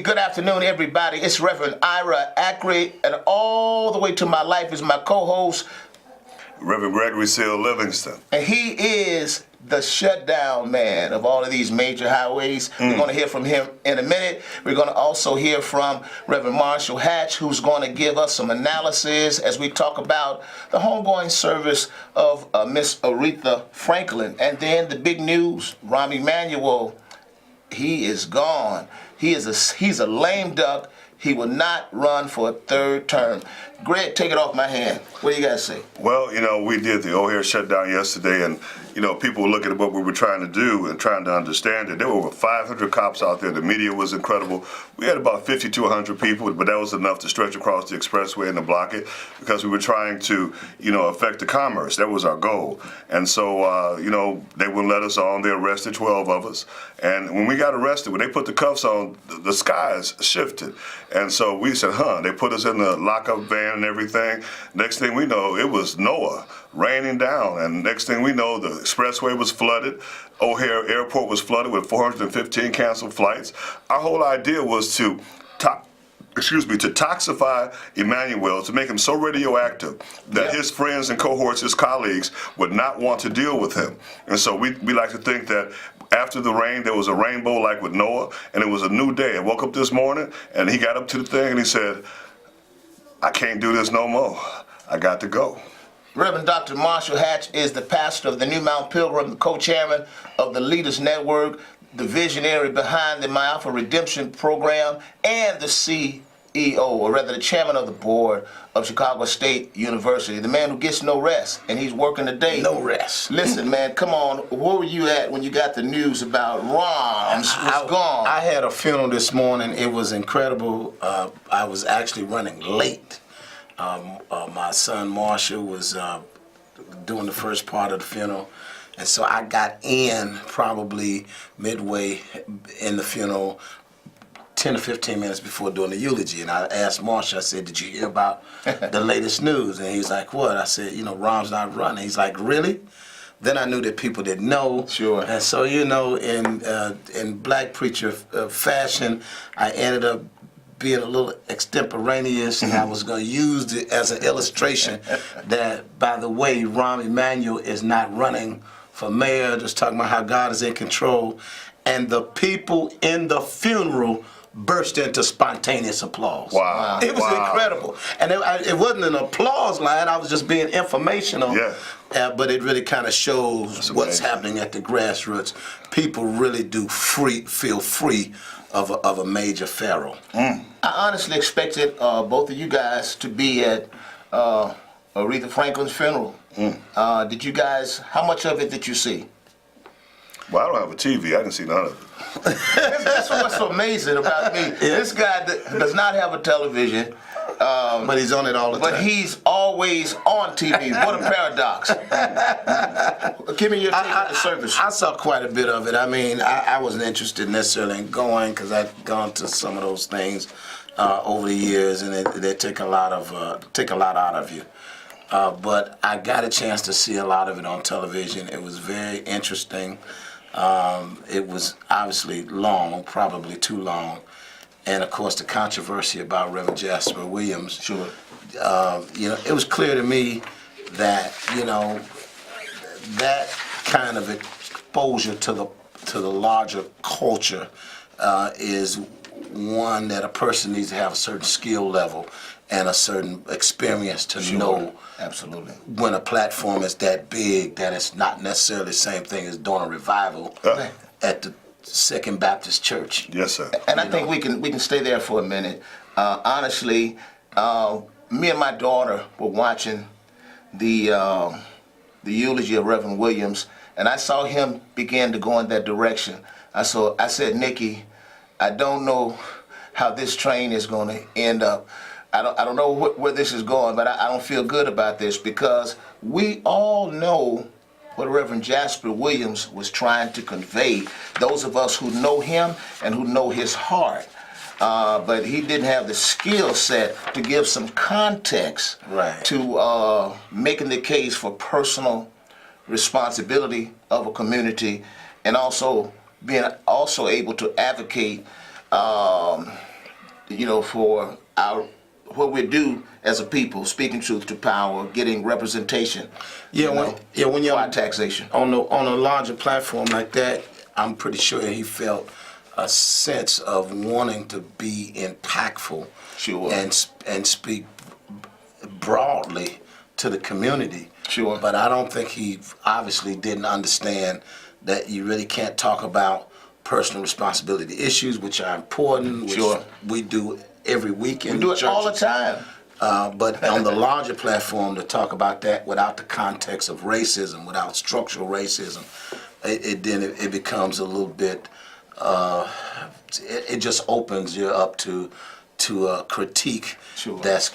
Good afternoon, everybody. It's Reverend Ira Ackley, and all the way to my life is my co-host, Reverend Gregory Seal Livingston. and he is the shutdown man of all of these major highways. We're going to hear from him in a minute. We're going to also hear from Reverend Marshall Hatch, who's going to give us some analysis as we talk about the homegoing service of Miss Aretha Franklin. And then the big news, Rahm Emanuel, he is gone. He's a lame duck. He will not run for a third term. Greg, take it off my hand. What do you guys say? Well, we did the O'Hare shutdown yesterday, and, people were looking at what we were trying to do and trying to understand it. There were over 500 cops out there. The media was incredible. We had about 50 to 100 people, but that was enough to stretch across the expressway and to block it because we were trying to, affect the commerce. That was our goal. And so, they wouldn't let us on. They arrested 12 of us. And when we got arrested, when they put the cuffs on, the skies shifted. And so we said, they put us in the lockup van and everything. Next thing we know, it was Noah raining down. And next thing we know, the expressway was flooded. O'Hare Airport was flooded with 415 canceled flights. Our whole idea was to toxify Emmanuel, to make him so radioactive that his friends and cohorts, his colleagues, would not want to deal with him. And so we like to think that after the rain, there was a rainbow like with Noah, and it was a new day. I woke up this morning, and he got up to the thing, and he said, I can't do this no more. I got to go. Reverend Dr. Marshall Hatch is the pastor of the New Mount Pilgrim, the co-chairman of the Leaders Network, the visionary behind the My Alpha Redemption program, and the CEO, or rather the chairman of the board of Chicago State University, the man who gets no rest, and he's working today. No rest. Listen, man, come on. Where were you at when you got the news about Rahm was gone? I had a funeral this morning. It was incredible. I was actually running late. My son Marshall was doing the first part of the funeral, and so I got in probably midway in the funeral, 10 or 15 minutes before doing the eulogy. And I asked Marshall, I said, did you hear about the latest news? And he's like, what? I said, Rahm's not running. He's like, really? Then I knew that people didn't know. Sure. And so, in black preacher fashion, I ended up being a little extemporaneous, and I was going to use it as an illustration that, by the way, Rahm Emanuel is not running for mayor, just talking about how God is in control. And the people in the funeral burst into spontaneous applause. Wow. It was incredible. And it wasn't an applause line, I was just being informational. Yeah. But it really kind of shows what's happening at the grassroots. People really do feel free of a major pharaoh. I honestly expected both of you guys to be at Aretha Franklin's funeral. Did you guys, how much of it did you see? Well, I don't have a TV. I didn't see none of it. That's what's so amazing about me. This guy does not have a television. But he's on it all the time. But he's always on TV. What a paradox. Give me your take on the service. I saw quite a bit of it. I mean, I wasn't interested necessarily in going because I'd gone to some of those things over the years, and they take a lot out of you. But I got a chance to see a lot of it on television. It was very interesting. It was obviously long, probably too long. And of course, the controversy about Reverend Jasper Williams. Sure. It was clear to me that, that kind of exposure to the larger culture is one that a person needs to have a certain skill level and a certain experience to know. Absolutely. When a platform is that big, that it's not necessarily the same thing as doing a revival at the Second Baptist Church. Yes, sir. And I think we can stay there for a minute. Honestly, me and my daughter were watching the eulogy of Reverend Williams, and I saw him begin to go in that direction. I said, Nikki, I don't know how this train is going to end up. I don't know where this is going, but I don't feel good about this because we all know what Reverend Jasper Williams was trying to convey, those of us who know him and who know his heart. But he didn't have the skill set to give some context to making the case for personal responsibility of a community, and also being able to advocate for our what we do as a people, speaking truth to power, getting representation. When for you're our taxation. on a larger platform like that, I'm pretty sure he felt a sense of wanting to be impactful, Sure. and speak broadly to the community. Sure. But I don't think he obviously didn't understand that you really can't talk about personal responsibility issues, which are important, which Sure. we do every week in We do it all the churches. time. But on the larger platform, to talk about that without the context of racism, without structural racism, it becomes a little bit. It just opens you up to a critique Sure. that's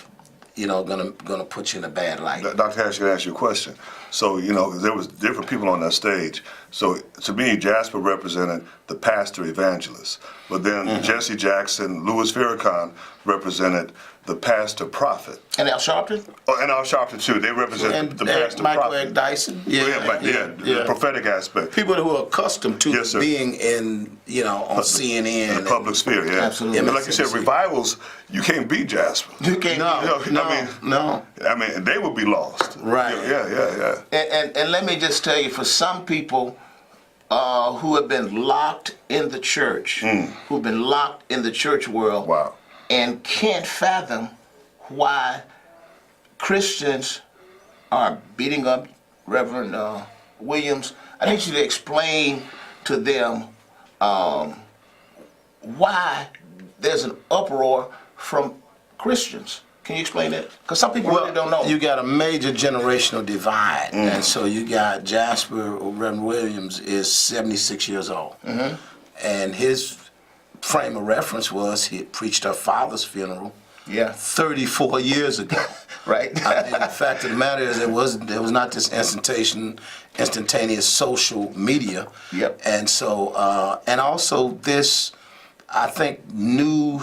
gonna put you in a bad light. Dr. Harris, can I ask you a question? So, there was different people on that stage. So, to me, Jasper represented the pastor evangelist. But then Jesse Jackson, Louis Farrakhan represented the pastor prophet. And Al Sharpton? Oh, and Al Sharpton, too. They represent And the pastor Michael prophet. Egg Dyson, The prophetic aspect. people who are accustomed to Yes, sir. being in on CNN. In the public sphere, yeah. Absolutely. And like you said, MSNBC. revivals, you can't beat Jasper. You can't. No. I mean, they would be lost. Right. Yeah. And let me just tell you, for some people who have been locked in the church, who've been locked in the church world, Wow. and can't fathom why Christians are beating up Reverend Williams, I need you to explain to them why there's an uproar from Christians. Can you explain that? Because some people really don't know. You got a major generational divide, and so you got Jasper, or Reverend Williams, is 76 years old, and his frame of reference was he had preached her father's funeral Yeah. 34 years ago. Right. I mean, the fact of the matter is, there was not this instantaneous social media. Yep. And so, and also this, I think, new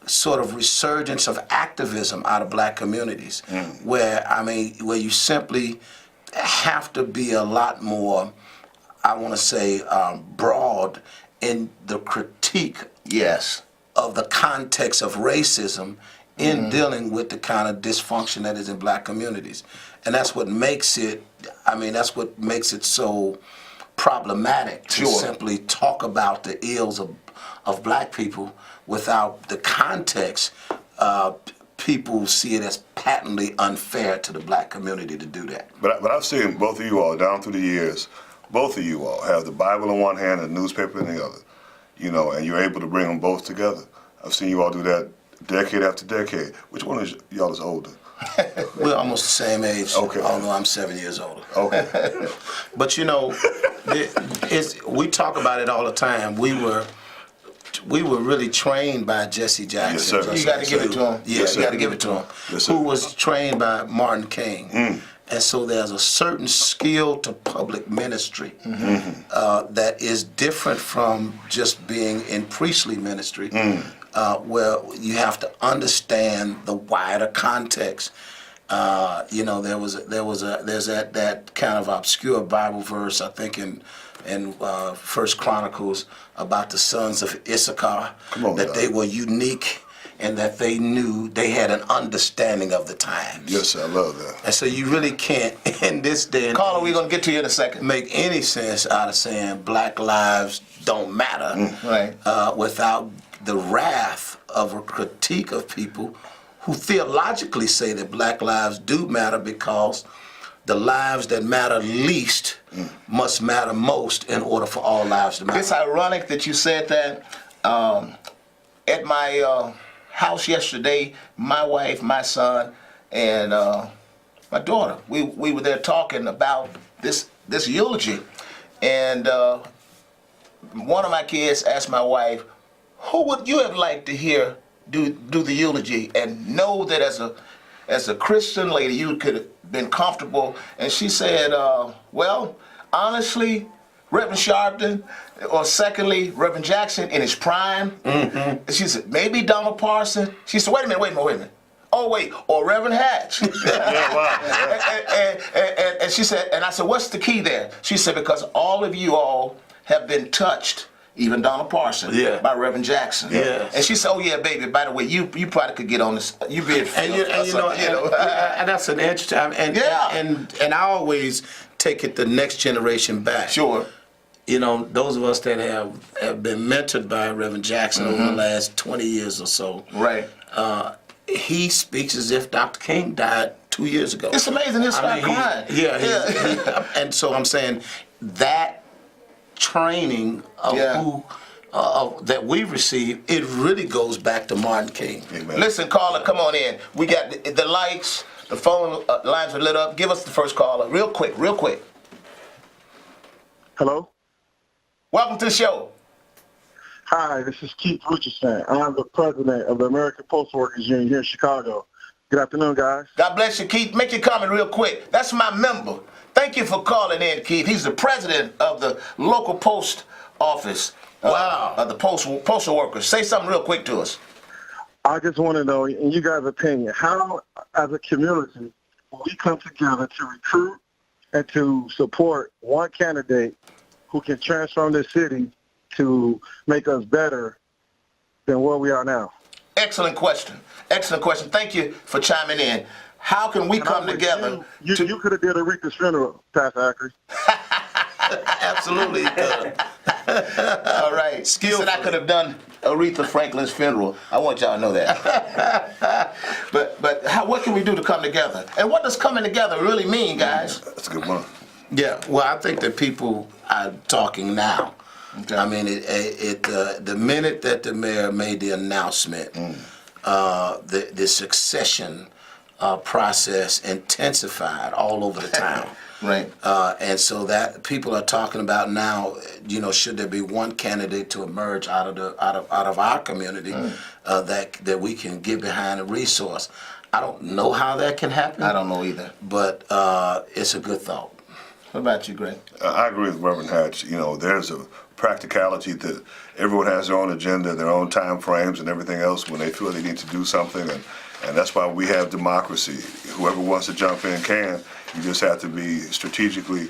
sort of resurgence of activism out of black communities, where you simply have to be a lot more, I want to say, broad in the critique Yes. of the context of racism in dealing with the kind of dysfunction that is in black communities. And that's what makes it, so problematic to Sure. simply talk about the ills of black people without the context. People see it as patently unfair to the black community to do that. But I've seen both of you all down through the years. Both of you all have the Bible in one hand and the newspaper in the other. And you're able to bring them both together. I've seen you all do that decade after decade. Which one of y'all is older? We're almost the same age, Okay. although I'm 7 years older. Okay. But we talk about it all the time. We were really trained by Jesse Jackson. Yes, sir. You got to give it to him. Yeah, Yes, you sir. got to give it to him. Yes, sir. Who was trained by Martin King. And so there's a certain skill to public ministry that is different from just being in priestly ministry, where you have to understand the wider context. There's that kind of obscure Bible verse, I think in First Chronicles, about the sons of Issachar, Come on, that Doc. they were unique and that they knew they had an understanding of the times. Yes, sir, I love that. And so you really can't, in this day and Carla, age, we're going to get to you in a second. make any sense out of saying black lives don't matter Right. without the wrath of a critique of people who theologically say that black lives do matter because the lives that matter least must matter most in order for all lives to matter. It's ironic that you said that. At my house yesterday, my wife, my son, and my daughter, we were there talking about this eulogy. And one of my kids asked my wife, who would you have liked to hear do the eulogy, and know that as a Christian lady you could have been comfortable? And she said, well, honestly, Reverend Sharpton, or secondly, Reverend Jackson in his prime. She said, maybe Donald Parson. She said, wait a minute. Oh, wait, or Reverend Hatch. Yeah, wow. And she said, and I said, what's the key there? She said, because all of you all have been touched even Donna Parson, Yeah. by Reverend Jackson. Yes. And she said, "Oh yeah, baby. By the way, you probably could get on this. You be and that's an interesting. And I always take it the next generation back. Sure. Those of us that have been mentored by Reverend Jackson over the last 20 years or so. Right. He speaks as if Dr. King died 2 years ago. It's amazing. He'll start crying. And so I'm saying that training of that we received, it really goes back to Martin King. Amen. Listen, caller, come on in. We got the lights, the phone lines are lit up. Give us the first caller, real quick. Hello? Welcome to the show. Hi, this is Keith Richardson. I'm the president of the American Postal Workers Union here in Chicago. Good afternoon, guys. God bless you, Keith. Make your comment real quick. That's my member. Thank you for calling in, Keith. He's the president of the local post office. Of the postal workers. Say something real quick to us. I just want to know, in you guys' opinion, how, as a community, will we come together to recruit and to support one candidate who can transform this city to make us better than where we are now? Excellent question. Thank you for chiming in. How can we come together? You could have did Aretha's funeral, Pastor Ackery. Absolutely. All right. He said I could have done Aretha Franklin's funeral. I want y'all to know that. but what can we do to come together? And what does coming together really mean, guys? That's a good one. Yeah, well, I think that people are talking now. Okay. I mean, the minute that the mayor made the announcement, the succession process intensified all over the town. Right. And so that people are talking about now, should there be one candidate to emerge out of our community that we can get behind a resource. I don't know how that can happen. I don't know either. But it's a good thought. What about you, Greg? I agree with Reverend Hatch. There's a practicality that everyone has their own agenda, their own time frames, and everything else when they feel they need to do something, and that's why we have democracy. Whoever wants to jump in can. You just have to be strategically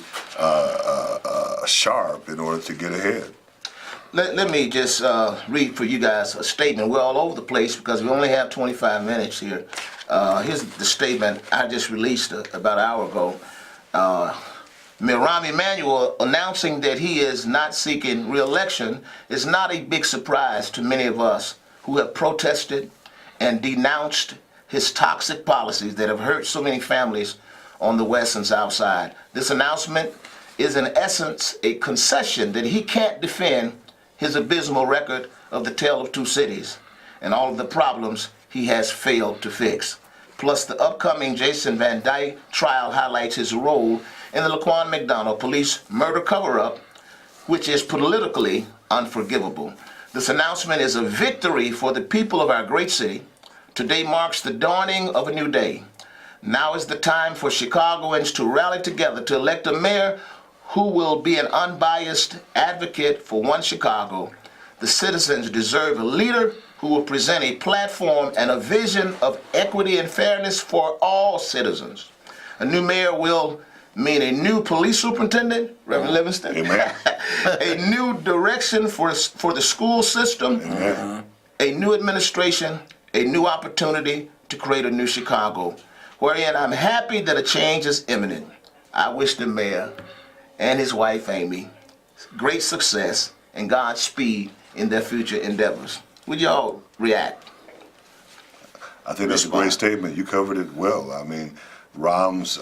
sharp in order to get ahead. Let me just read for you guys a statement. We're all over the place because we only have 25 minutes here. Here's the statement I just released about an hour ago. Mayor Rahm Emanuel announcing that he is not seeking re-election is not a big surprise to many of us who have protested and denounced his toxic policies that have hurt so many families on the west and south side. This announcement is in essence a concession that he can't defend his abysmal record of the tale of two cities and all of the problems he has failed to fix. Plus, the upcoming Jason Van Dyke trial highlights his role in the Laquan McDonald police murder cover-up, which is politically unforgivable. This announcement is a victory for the people of our great city. Today marks the dawning of a new day. Now is the time for Chicagoans to rally together to elect a mayor who will be an unbiased advocate for one Chicago. The citizens deserve a leader who will present a platform and a vision of equity and fairness for all citizens. A new mayor will mean a new police superintendent, Reverend Livingston. Amen. A new direction for the school system. Amen. A new administration, a new opportunity to create a new Chicago. Wherein I'm happy that a change is imminent. I wish the mayor and his wife, Amy, great success and Godspeed in their future endeavors. Would y'all react? I think that's a great statement. You covered it well. I mean, Rahm's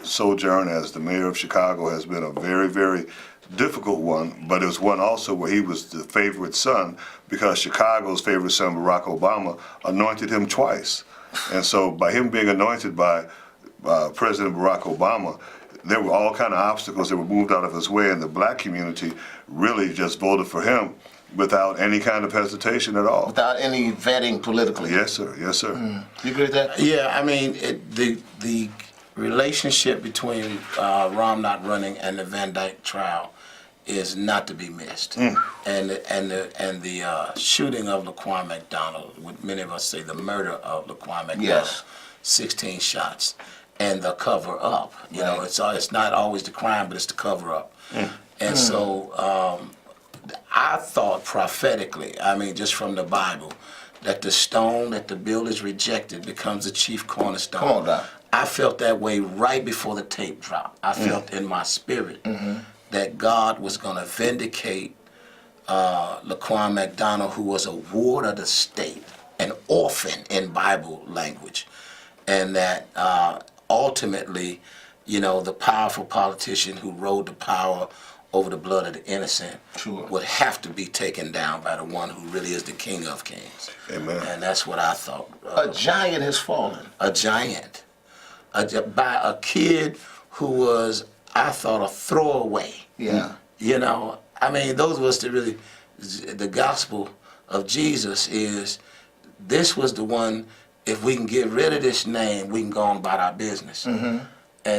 sojourn as the mayor of Chicago has been a very, very difficult one, but it was one also where he was the favorite son because Chicago's favorite son, Barack Obama, anointed him twice. And so by him being anointed by President Barack Obama, there were all kind of obstacles that were moved out of his way, and the black community really just voted for him without any kind of hesitation at all. Without any vetting politically. Yes, sir. Yes, sir. You agree with that? Yeah, I mean, the relationship between Rahm not running and the Van Dyke trial is not to be missed. And the shooting of Laquan McDonald, what many of us say the murder of Laquan McDonald, Yes. 16 shots, and the cover up. You know, it's not always the crime, but it's the cover up. And so I thought prophetically, I mean, just from the Bible, that the stone that the builders rejected becomes the chief cornerstone. Come on, Doc. I felt that way right before the tape dropped. I felt in my spirit that God was going to vindicate Laquan McDonald, who was a ward of the state, an orphan in Bible language, and that ultimately, you know, the powerful politician who rode the power over the blood of the innocent would have to be taken down by the one who really is the King of Kings. Amen. And that's what I thought. A giant has fallen. A giant. By a kid who was, I thought, a throwaway. Yeah. You know, I mean, those of us that really, the gospel of Jesus is, this was the one, if we can get rid of this name, we can go on about our business. And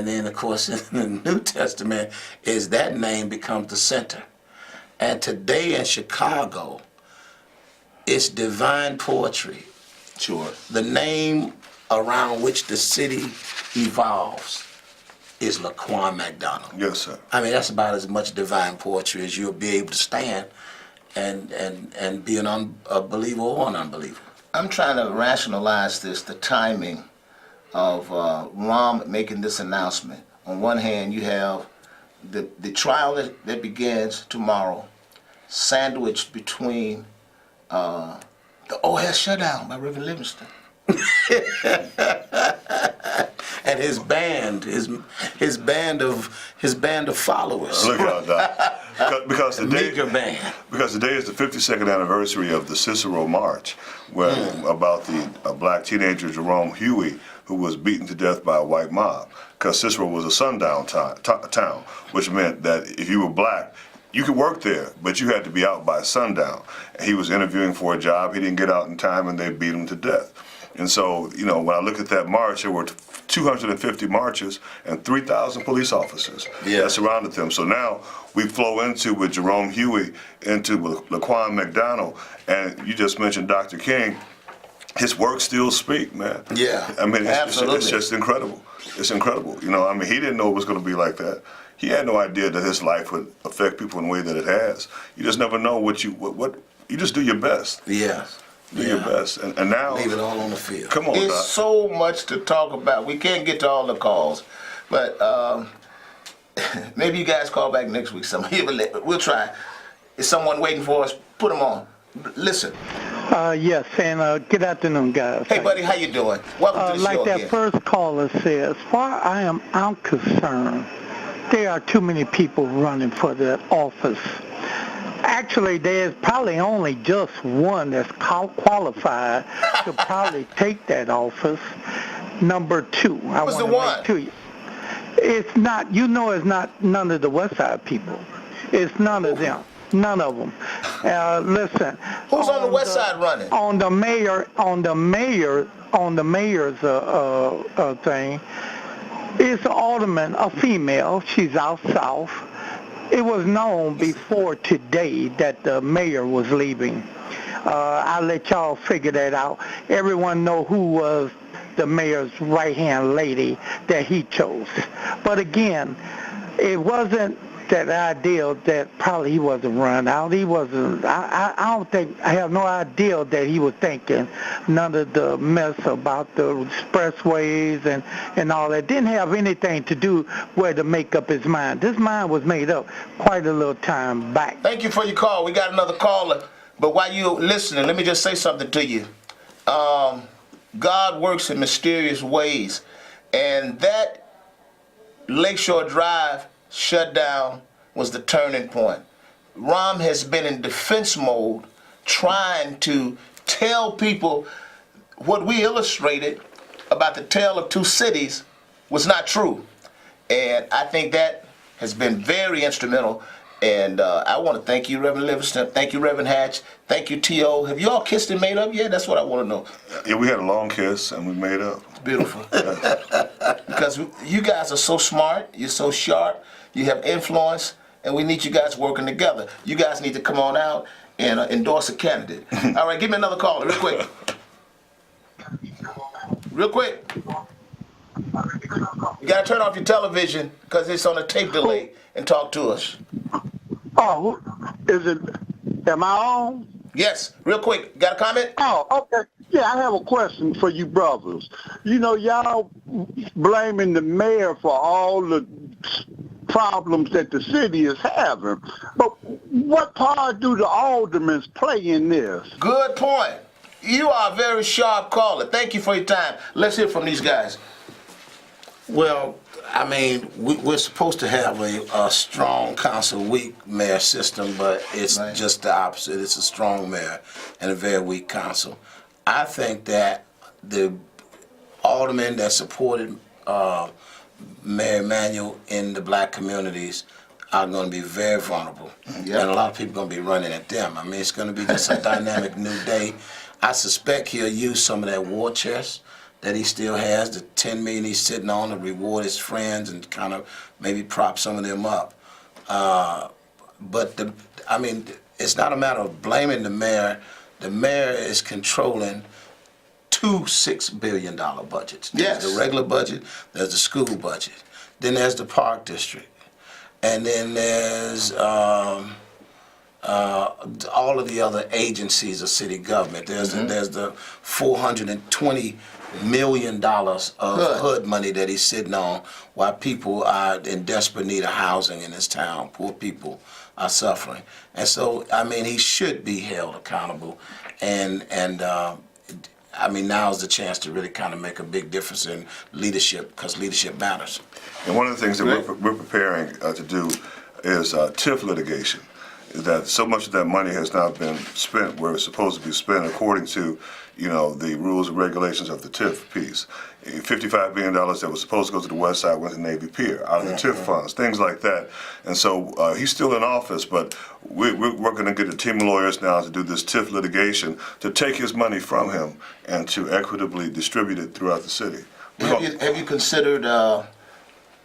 then, of course, in the New Testament, is that name becomes the center. And today in Chicago, it's divine poetry. Sure. The name around which the city evolves is Laquan McDonald. Yes, sir. I mean, that's about as much divine poetry as you'll be able to stand and be a believer or an unbeliever. I'm trying to rationalize this, the timing of Rahm making this announcement. On one hand, you have the trial that begins tomorrow, sandwiched between the OS shutdown by Reverend Livingston. And his band of followers. Look out, Doc. Because today, Meager band. because today is the 52nd anniversary of the Cicero March, where about the black teenager Jerome Huey, who was beaten to death by a white mob. Because Cicero was a sundown town, which meant that if you were black, you could work there, but you had to be out by sundown. And he was interviewing for a job. He didn't get out in time, and they beat him to death. And so, you know, when I look at that march, there were 250 marchers and 3,000 police officers that surrounded them. So now we flow into, with Jerome Huey, into Laquan McDonald, and you just mentioned Dr. King. His works still speak, man. Yeah, I mean, absolutely. It's just incredible. It's incredible. You know, I mean, he didn't know it was going to be like that. He had no idea that his life would affect people in the way that it has. You just never know what you just do your best. Yeah. Do your best. And now, Leave it all on the field. come on, It's Doc. so much to talk about. We can't get to all the calls, but maybe you guys call back next week. We'll try. Is someone waiting for us? Put them on. Listen. Yes, and good afternoon, guys. Hey, buddy, how you doing? Welcome to the Like show that again. first caller said, as far I'm concerned, there are too many people running for the office. Actually, there's probably only just one that's qualified to probably take that office. Number two, I Who's want the to one? make to you. It's not, you know, it's not none of the West Side people. It's none of them. None of them. Listen. Who's on the West Side running? On the mayor's thing, it's an alderman, a female. She's out south. It was known before today that the mayor was leaving. I'll let y'all figure that out. Everyone know who was the mayor's right-hand lady that he chose. But again, it wasn't that idea that probably he wasn't run out. He wasn't. I don't think. I have no idea that he was thinking none of the mess about the expressways and all that. Didn't have anything to do with to make up his mind. This mind was made up quite a little time back. Thank you for your call. We got another caller. But while you're listening, let me just say something to you. God works in mysterious ways. And that Lakeshore Drive shutdown was the turning point. Rahm has been in defense mode trying to tell people what we illustrated about the tale of two cities was not true. And I think that has been very instrumental. And I want to thank you, Reverend Livingston. Thank you, Reverend Hatch. Thank you, T.O. Have you all kissed and made up yet? That's what I want to know. Yeah, we had a long kiss and we made up. Beautiful. Because you guys are so smart, you're so sharp, you have influence, and we need you guys working together. You guys need to come on out and endorse a candidate. All right, give me another caller, real quick. Real quick. You got to turn off your television because it's on a tape delay and talk to us. Oh, is it Am I on? Yes, real quick. Got a comment? Oh, okay. Yeah, I have a question for you brothers. You know, y'all blaming the mayor for all the problems that the city is having. But what part do the aldermen play in this? Good point. You are a very sharp caller. Thank you for your time. Let's hear from these guys. Well, I mean, we're supposed to have a strong council, weak mayor system, but it's Right. just the opposite. It's a strong mayor and a very weak council. I think that the aldermen that supported Mayor Emanuel in the black communities are going to be very vulnerable. Yeah. And a lot of people are going to be running at them. I mean, it's going to be just a dynamic new day. I suspect he'll use some of that war chest that he still has, the 10 million he's sitting on, to reward his friends and kind of maybe prop some of them up. But I mean, it's not a matter of blaming the mayor. The mayor is controlling two $6 billion budgets. Yes. There's the regular budget, there's the school budget, then there's the park district, and then there's all of the other agencies of city government. There's the $420 million of HUD money that he's sitting on while people are in desperate need of housing in this town. Poor people are suffering. And so, I mean, he should be held accountable. And I mean, now's the chance to really kind of make a big difference in leadership, because leadership matters. And one of the things that we're preparing to do is TIF litigation. Is that so much of that money has not been spent where it's supposed to be spent according to, you know, the rules and regulations of the TIF piece. $55 billion that was supposed to go to the west side went to Navy Pier out of the TIF funds, things like that. And so he's still in office, but we're going to get a team of lawyers now to do this TIF litigation to take his money from him and to equitably distribute it throughout the city. Have you considered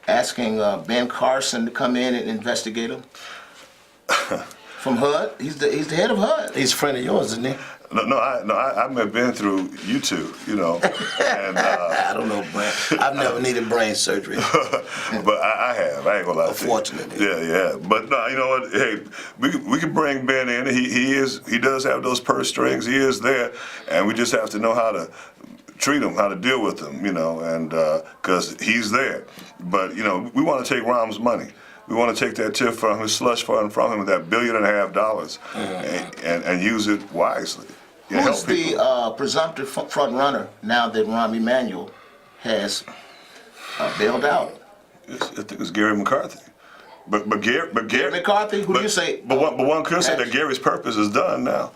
asking Ben Carson to come in and investigate him? From HUD? He's the head of HUD. He's a friend of yours, isn't he? I've been through YouTube, you know, and I don't know, brain. I've never needed brain surgery. but I have. I ain't gonna lie to you. Unfortunately. Yeah. But no, you know what? Hey, we can bring Ben in. He does have those purse strings. He is there, and we just have to know how to treat him, how to deal with him, you know, and because he's there. But you know, we want to take Rahm's money. We want to take that TIF from his slush fund from him, that $1.5 billion, and use it wisely. Who's the presumptive front runner now that Rahm Emanuel has bailed out? I think it's Gary McCarthy. But Gary McCarthy? Who do you say? But one could say that Gary's purpose is done now.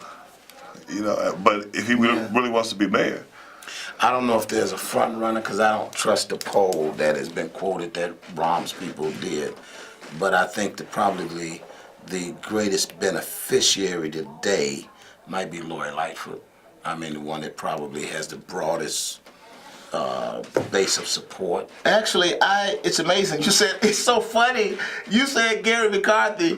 You know, but if he really wants to be mayor. I don't know if there's a front runner, because I don't trust the poll that has been quoted that Rahm's people did. But I think that probably the greatest beneficiary today might be Lori Lightfoot. I mean, the one that probably has the broadest base of support. Actually, it's amazing. You said, it's so funny. You said Gary McCarthy,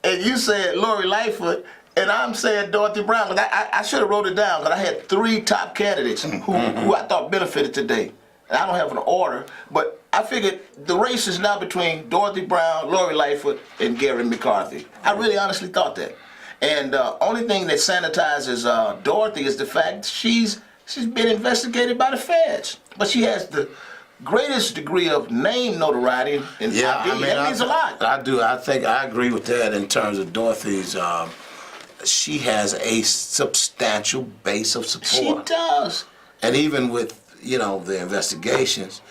and you said Lori Lightfoot, and I'm saying Dorothy Brown. But I should have wrote it down, but I had three top candidates who I thought benefited today. And I don't have an order, but I figured the race is now between Dorothy Brown, Lori Lightfoot, and Gary McCarthy. I really honestly thought that. And only thing that sanitizes Dorothy is the fact she's been investigated by the feds. But she has the greatest degree of name notoriety in ID. I mean, that means a lot. I do. I think I agree with that in terms of Dorothy's. She has a substantial base of support. She does. And even with, you know, the investigations,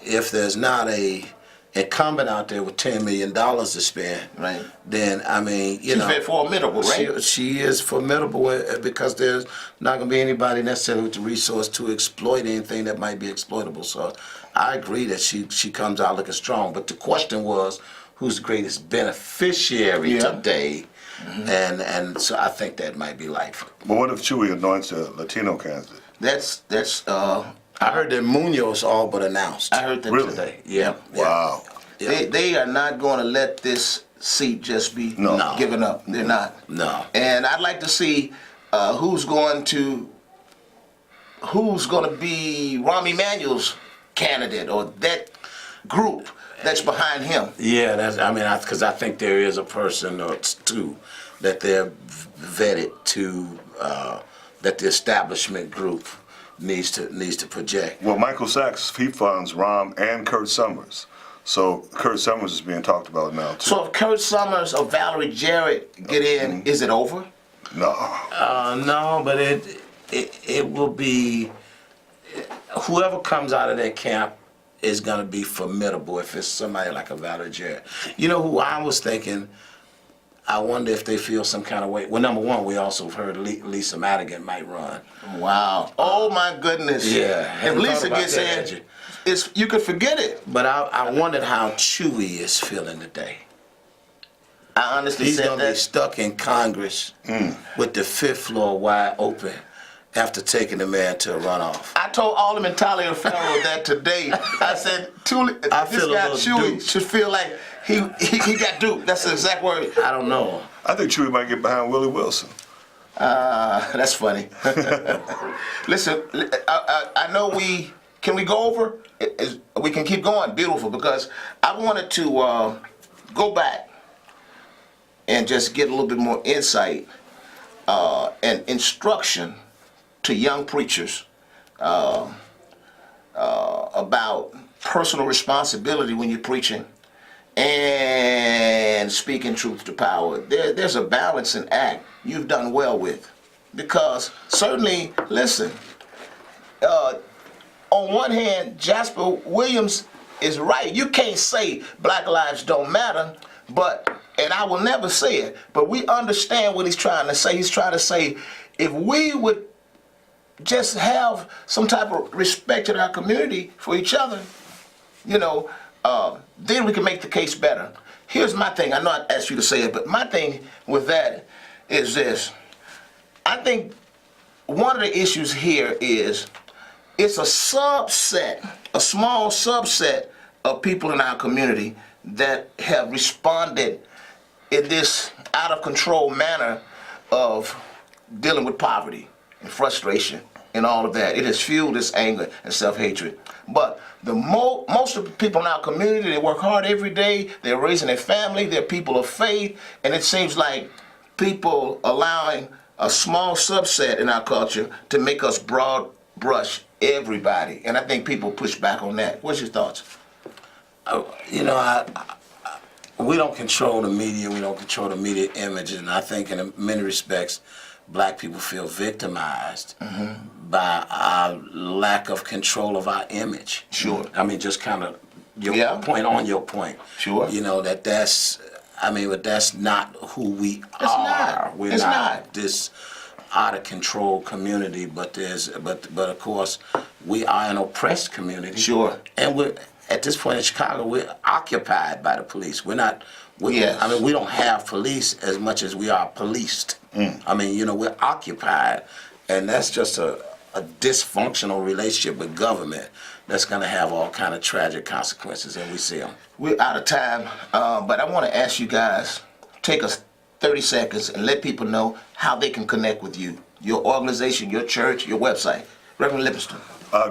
if there's not a incumbent out there with $10 million to spend, right, then I mean, she's very formidable, right? She is formidable because there's not going to be anybody necessarily with the resource to exploit anything that might be exploitable. So I agree that she comes out looking strong. But the question was, who's the greatest beneficiary today? And so I think that might be Lightfoot. But what if Chewy anoints a Latino candidate? That's I heard that Munoz all but announced. I heard that Really? today. Yeah. Wow. Yeah. They are not going to let this seat just be given up. They're not. No. And I'd like to see who's going to be Rahm Emanuel's candidate, or that group that's behind him. Yeah, because I think there is a person or two that they're vetted to, that the establishment group needs to project. Well, Michael Sachs, he funds Rahm and Kurt Summers. So Kurt Summers is being talked about now, too. So if Kurt Summers or Valerie Jarrett get in, is it over? No. No, but it will be, whoever comes out of that camp is going to be formidable if it's somebody like a Valerie Jarrett. You know who I was thinking, I wonder if they feel some kind of way. Well, number one, we also heard Lisa Madigan might run. Wow. Oh my goodness. Yeah. If Hadn't Lisa thought about gets that, in, you could forget it. But I wondered how Chewy is feeling today. I honestly He's said going to be that. stuck in Congress with the fifth floor wide open after taking the man to a runoff. I told Alderman Talia Farrell that today. I said, I this feel a guy little Chewy duped. should feel like he got duped. That's the exact word. I don't know. I think Chewy might get behind Willie Wilson. That's funny. Listen, I know can we go over? We can keep going, beautiful, because I wanted to go back and just get a little bit more insight and instruction to young preachers about personal responsibility when you're preaching and speaking truth to power. There's a balancing act you've done well with, because certainly, listen, on one hand, Jasper Williams is right. You can't say black lives don't matter, and I will never say it, but we understand what he's trying to say. He's trying to say, if we would just have some type of respect in our community for each other, then we can make the case better. Here's my thing. I know I asked you to say it, but my thing with that is this. I think one of the issues here is it's a subset, a small subset of people in our community that have responded in this out of control manner of dealing with poverty and frustration and all of that. It has fueled this anger and self-hatred. But most of the people in our community, they work hard every day, they're raising their family, they're people of faith, and it seems like people allowing a small subset in our culture to make us broad brush everybody. And I think people push back on that. What's your thoughts? We don't control the media, we don't control the media image, and I think in many respects, black people feel victimized by our lack of control of our image. Sure. I mean, just kind of your point on your point. Sure. But that's not who we It's are. not. We're It's not not. this out of control community, but of course we are an oppressed community. Sure. And we're at this point in Chicago, we're occupied by the police. We're not. Yes. I mean, we don't have police as much as we are policed. I mean, we're occupied, and that's just a dysfunctional relationship with government that's going to have all kind of tragic consequences, and we see them. We're out of time, but I want to ask you guys, take us 30 seconds and let people know how they can connect with you, your organization, your church, your website. Reverend Livingston.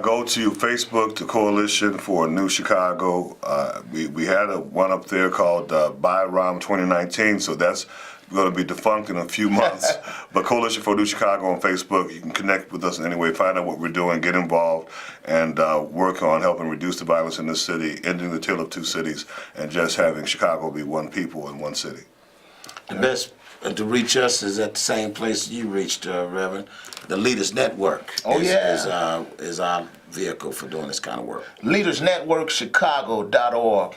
Go to Facebook, the Coalition for New Chicago. We had one up there called Buy Rahm 2019, so that's going to be defunct in a few months. But Coalition for New Chicago on Facebook, you can connect with us in any way, find out what we're doing, get involved, and work on helping reduce the violence in this city, ending the tale of two cities, and just having Chicago be one people in one city. The best to reach us is at the same place you reached, Reverend. The Leaders Network is our vehicle for doing this kind of work. LeadersNetworkChicago.org.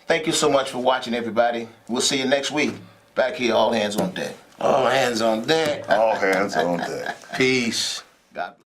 Thank you so much for watching, everybody. We'll see you next week. Back here, all hands on deck. All hands on deck. All hands on deck. Peace. God bless.